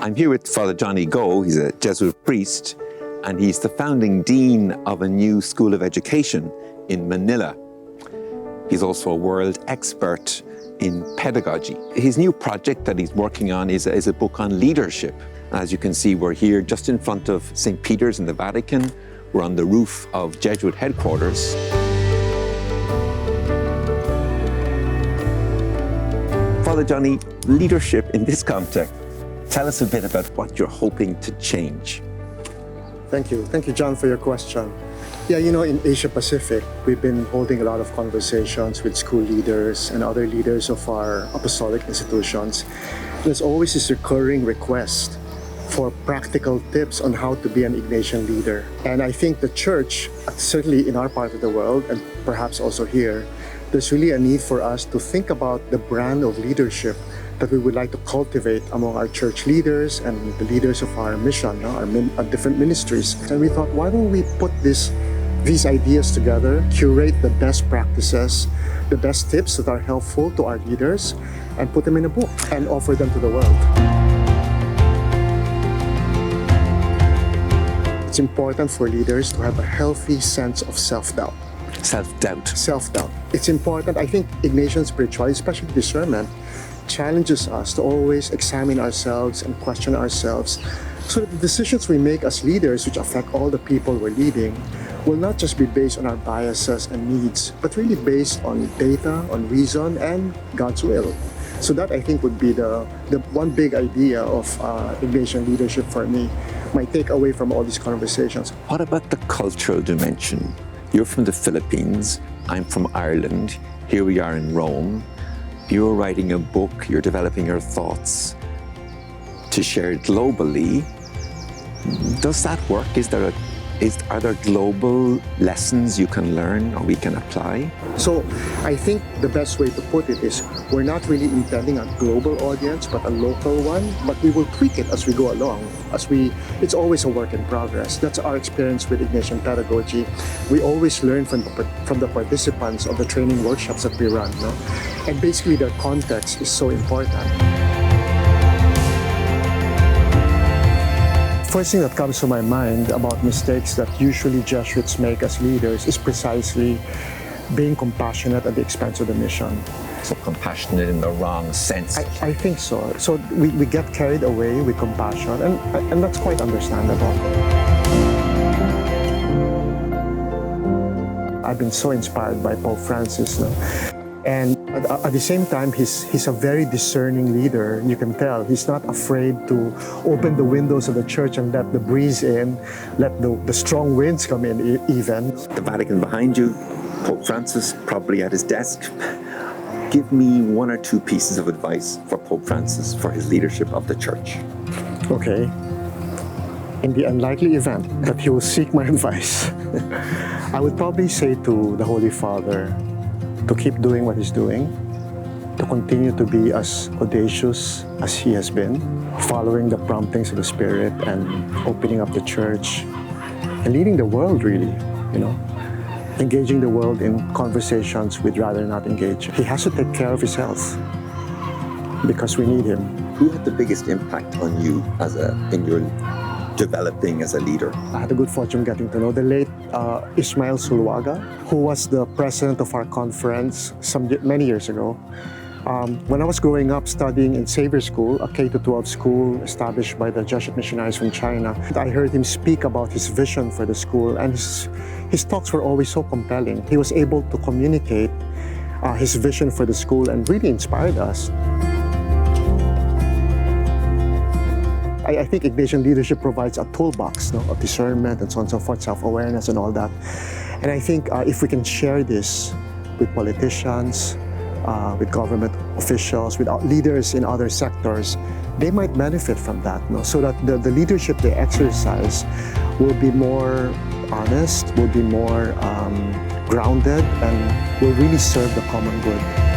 I'm here with Father Johnny Go. He's a Jesuit priest, and he's the founding dean of a new school of education in Manila. He's also a world expert in pedagogy. His new project that he's working on is a book on leadership. As you can see, we're here just in front of St. Peter's in the Vatican. We're on the roof of Jesuit headquarters. Father Johnny, leadership in this context. Tell us a bit about what you're hoping to change. Thank you. Thank you, John, for your question. Yeah, in Asia Pacific, we've been holding a lot of conversations with school leaders and other leaders of our apostolic institutions. There's always this recurring request for practical tips on how to be an Ignatian leader. And I think the church, certainly in our part of the world, and perhaps also here, there's really a need for us to think about the brand of leadership that we would like to cultivate among our church leaders and the leaders of our mission, our different ministries. And we thought, why don't we put these ideas together, curate the best practices, the best tips that are helpful to our leaders, and put them in a book and offer them to the world. It's important for leaders to have a healthy sense of self-doubt. Self-doubt. Self-doubt. It's important. I think Ignatian spirituality, especially discernment, challenges us to always examine ourselves and question ourselves so that the decisions we make as leaders, which affect all the people we're leading, will not just be based on our biases and needs, but really based on data, on reason, and God's will. So that, I think, would be the one big idea of Ignatian leadership for me, my takeaway from all these conversations. What about the cultural dimension? You're from the Philippines, I'm from Ireland, here we are in Rome. You're writing a book, you're developing your thoughts to share it globally. Does that work? Are there global lessons you can learn or we can apply? So I think the best way to put it is we're not really intending a global audience, but a local one, but we will tweak it as we go along. It's always a work in progress. That's our experience with Ignatian pedagogy. We always learn from the participants of the training workshops that we run, no? And basically their context is so important. First thing that comes to my mind about mistakes that usually Jesuits make as leaders is precisely being compassionate at the expense of the mission. So compassionate in the wrong sense. I think so. So we get carried away with compassion, and that's quite understandable. I've been so inspired by Pope Francis. No? And at the same time, he's a very discerning leader. You can tell he's not afraid to open the windows of the church and let the breeze in, let the strong winds come in even. The Vatican behind you, Pope Francis probably at his desk. Give me one or two pieces of advice for Pope Francis for his leadership of the church. Okay. In the unlikely event that he will seek my advice, I would probably say to the Holy Father to keep doing what he's doing, to continue to be as audacious as he has been, following the promptings of the Spirit and opening up the church and leading the world, really, engaging the world in conversations we'd rather not engage. He has to take care of his health because we need him. Who had the biggest impact on you in your developing as a leader? I had the good fortune getting to know the late Ismael Zuluaga, who was the president of our conference many years ago. When I was growing up studying in Xavier School, a K-12 school established by the Jesuit missionaries from China, I heard him speak about his vision for the school, and his talks were always so compelling. He was able to communicate his vision for the school and really inspired us. I think Ignatian leadership provides a toolbox of discernment and so on and so forth, self-awareness and all that. And I think if we can share this with politicians, with government officials, with leaders in other sectors, they might benefit from that, so that the leadership they exercise will be more honest, will be more grounded, and will really serve the common good.